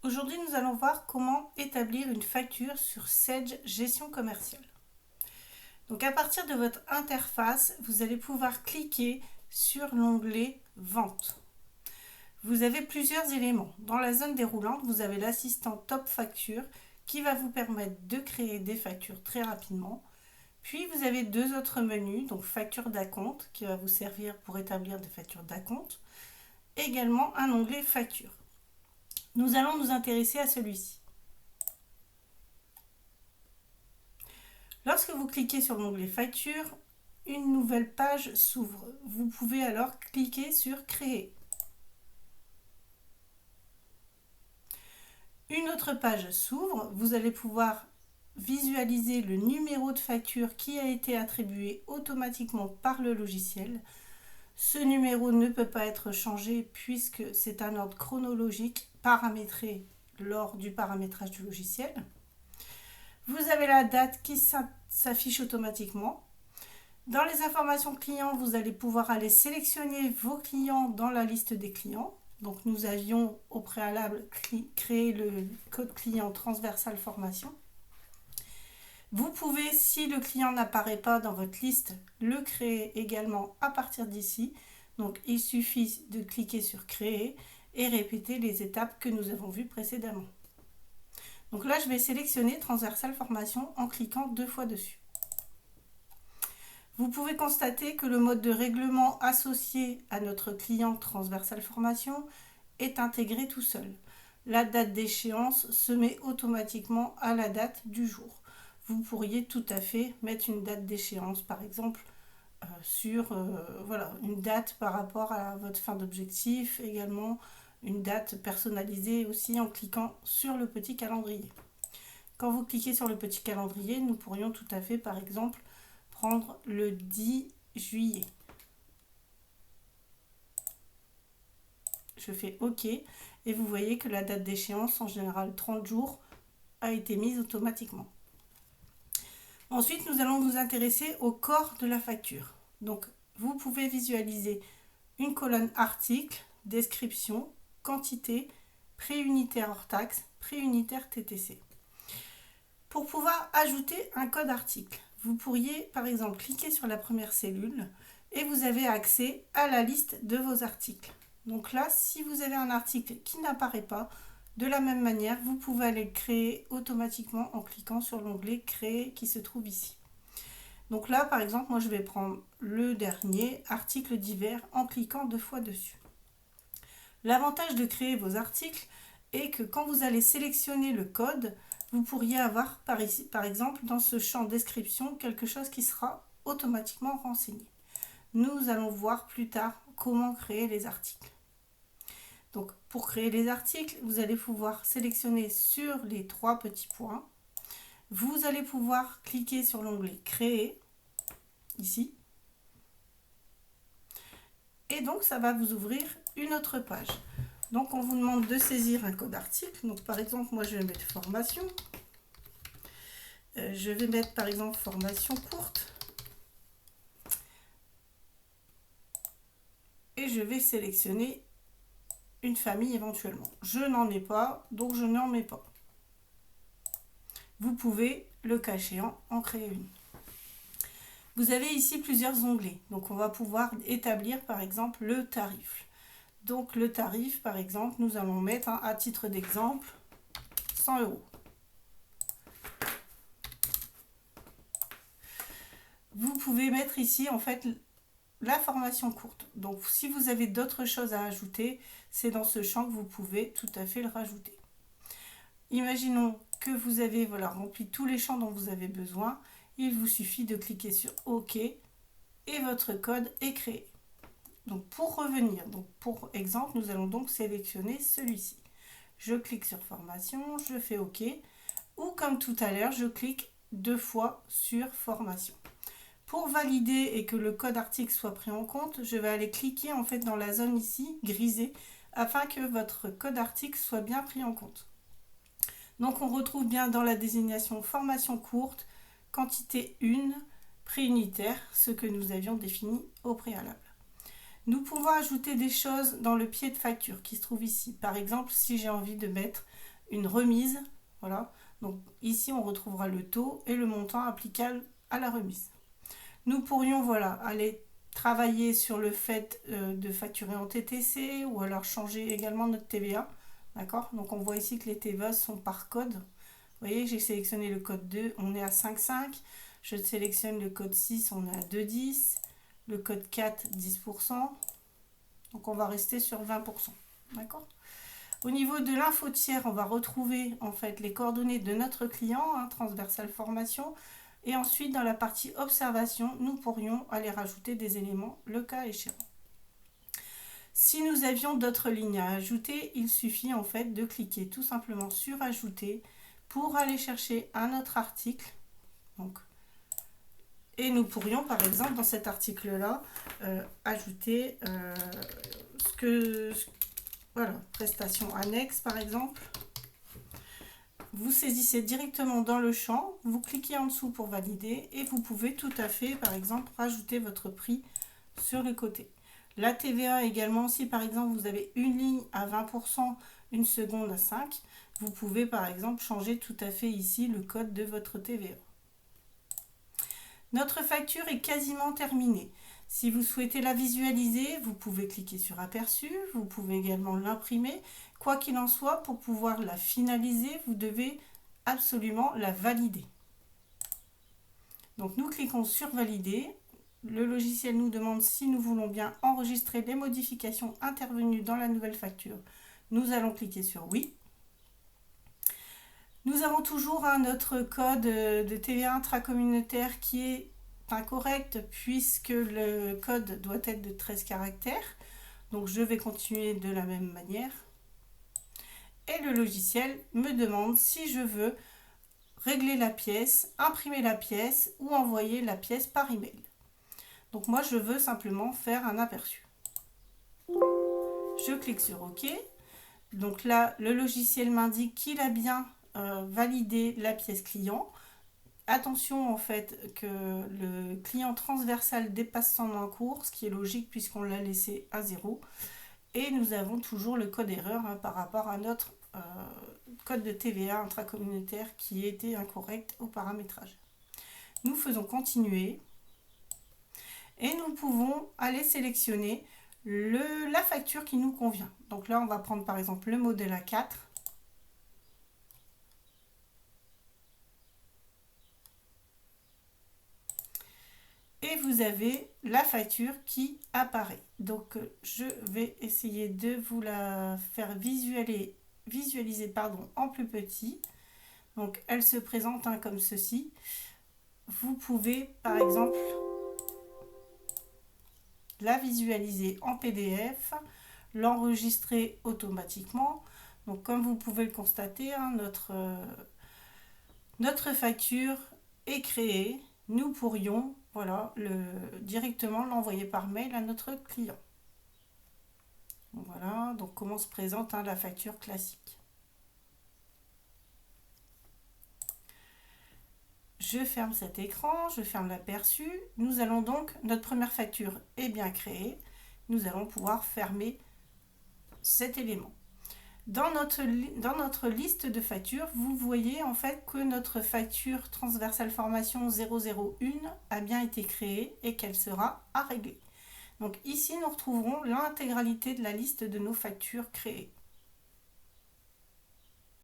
Aujourd'hui, nous allons voir comment établir une facture sur Sage Gestion commerciale. Donc à partir de votre interface, vous allez pouvoir cliquer sur l'onglet Vente. Vous avez plusieurs éléments. Dans la zone déroulante, vous avez l'assistant Top Facture qui va vous permettre de créer des factures très rapidement. Puis vous avez deux autres menus, donc Facture d'acompte qui va vous servir pour établir des factures d'acompte. Également un onglet Facture. Nous allons nous intéresser à celui-ci. Lorsque vous cliquez sur l'onglet Facture, une nouvelle page s'ouvre. Vous pouvez alors cliquer sur Créer. Une autre page s'ouvre. Vous allez pouvoir visualiser le numéro de facture qui a été attribué automatiquement par le logiciel. Ce numéro ne peut pas être changé puisque c'est un ordre chronologique paramétré lors du paramétrage du logiciel. Vous avez la date qui s'affiche automatiquement. Dans les informations clients, vous allez pouvoir aller sélectionner vos clients dans la liste des clients. Donc nous avions au préalable créé le code client transversal formation. Vous pouvez, si le client n'apparaît pas dans votre liste, le créer également à partir d'ici. Donc il suffit de cliquer sur créer et répéter les étapes que nous avons vues précédemment. Donc là, je vais sélectionner transversal formation en cliquant deux fois dessus. Vous pouvez constater que le mode de règlement associé à notre client transversal formation est intégré tout seul. La date d'échéance se met automatiquement à la date du jour. Vous pourriez tout à fait mettre une date d'échéance, par exemple, sur une date par rapport à votre fin d'objectif, également une date personnalisée aussi en cliquant sur le petit calendrier. Quand vous cliquez sur le petit calendrier, nous pourrions tout à fait, par exemple, prendre le 10 juillet. Je fais OK et vous voyez que la date d'échéance, en général 30 jours, a été mise automatiquement. Ensuite, nous allons nous intéresser au corps de la facture. Donc, vous pouvez visualiser une colonne article, description, quantité, prix unitaire hors taxe, prix unitaire TTC. Pour pouvoir ajouter un code article, vous pourriez par exemple cliquer sur la première cellule et vous avez accès à la liste de vos articles. Donc là, si vous avez un article qui n'apparaît pas, de la même manière, vous pouvez aller le créer automatiquement en cliquant sur l'onglet Créer qui se trouve ici. Donc là, par exemple, moi je vais prendre le dernier, article divers, en cliquant deux fois dessus. L'avantage de créer vos articles est que quand vous allez sélectionner le code, vous pourriez avoir par exemple dans ce champ description quelque chose qui sera automatiquement renseigné. Nous allons voir plus tard comment créer les articles. Donc pour créer les articles, vous allez pouvoir sélectionner sur les trois petits points. Vous allez pouvoir cliquer sur l'onglet Créer, ici. Et donc ça va vous ouvrir une autre page. Donc on vous demande de saisir un code article. Donc par exemple, moi je vais mettre formation. Je vais mettre par exemple formation courte. Et je vais sélectionner une famille éventuellement. Je n'en ai pas, donc je n'en mets pas. Vous pouvez, le cas échéant, en créer une. Vous avez ici plusieurs onglets. Donc on va pouvoir établir par exemple le tarif. Donc le tarif, par exemple, nous allons mettre à titre d'exemple 100 €. Vous pouvez mettre ici en fait la formation courte. Donc si vous avez d'autres choses à ajouter, c'est dans ce champ que vous pouvez tout à fait le rajouter. Imaginons que vous avez rempli tous les champs dont vous avez besoin. Il vous suffit de cliquer sur OK et votre code est créé. Donc pour revenir, pour exemple, nous allons donc sélectionner celui-ci. Je clique sur formation, je fais OK, ou comme tout à l'heure, je clique deux fois sur formation. Pour valider et que le code article soit pris en compte, je vais aller cliquer en fait dans la zone ici, grisée, afin que votre code article soit bien pris en compte. Donc on retrouve bien dans la désignation formation courte, quantité 1, prix unitaire, ce que nous avions défini au préalable. Nous pouvons ajouter des choses dans le pied de facture qui se trouve ici. Par exemple, si j'ai envie de mettre une remise. Voilà. Donc ici, on retrouvera le taux et le montant applicable à la remise. Nous pourrions voilà, aller travailler sur le fait de facturer en TTC ou alors changer également notre TVA. D'accord? Donc on voit ici que les TVA sont par code. Vous voyez, j'ai sélectionné le code 2, on est à 5,5. Je sélectionne le code 6, on est à 2,10. Le code 4, 10%. Donc on va rester sur 20%. D'accord? Au niveau de l'info tiers, on va retrouver en fait les coordonnées de notre client, transversal formation. Et ensuite, dans la partie observation, nous pourrions aller rajouter des éléments le cas échéant. Si nous avions d'autres lignes à ajouter, il suffit en fait de cliquer tout simplement sur ajouter pour aller chercher un autre article. Donc, et nous pourrions par exemple dans cet article-là ajouter voilà, prestations annexes par exemple. Vous saisissez directement dans le champ, vous cliquez en dessous pour valider et vous pouvez tout à fait, par exemple, rajouter votre prix sur le côté. La TVA également, si par exemple vous avez une ligne à 20%, une seconde à 5, vous pouvez par exemple changer tout à fait ici le code de votre TVA. Notre facture est quasiment terminée. Si vous souhaitez la visualiser, vous pouvez cliquer sur aperçu, vous pouvez également l'imprimer. Quoi qu'il en soit, pour pouvoir la finaliser, vous devez absolument la valider. Donc nous cliquons sur valider. Le logiciel nous demande si nous voulons bien enregistrer les modifications intervenues dans la nouvelle facture. Nous allons cliquer sur oui. Nous avons toujours notre code de TVA intracommunautaire qui est incorrect puisque le code doit être de 13 caractères. Donc je vais continuer de la même manière. Et le logiciel me demande si je veux régler la pièce, imprimer la pièce ou envoyer la pièce par email. Donc moi je veux simplement faire un aperçu. Je clique sur OK. Donc là le logiciel m'indique qu'il a bien validé la pièce client. Attention en fait que le client transversal dépasse son encours, ce qui est logique puisqu'on l'a laissé à 0. Et nous avons toujours le code erreur par rapport à notre code de TVA intracommunautaire qui était incorrect au paramétrage. Nous faisons continuer et nous pouvons aller sélectionner la facture qui nous convient. Donc là on va prendre par exemple le modèle A4. Et vous avez la facture qui apparaît. Donc je vais essayer de vous la faire visualiser en plus petit. Donc elle se présente comme ceci. Vous pouvez par exemple la visualiser en PDF, l'enregistrer automatiquement. Donc comme vous pouvez le constater, notre facture est créée. Nous pourrions directement l'envoyer par mail à notre client. Voilà, donc comment se présente la facture classique. Je ferme cet écran, je ferme l'aperçu. Nous allons donc, notre première facture est bien créée. Nous allons pouvoir fermer cet élément. Dans notre liste de factures, vous voyez en fait que notre facture transversale formation 001 a bien été créée et qu'elle sera à régler. Donc ici, nous retrouverons l'intégralité de la liste de nos factures créées.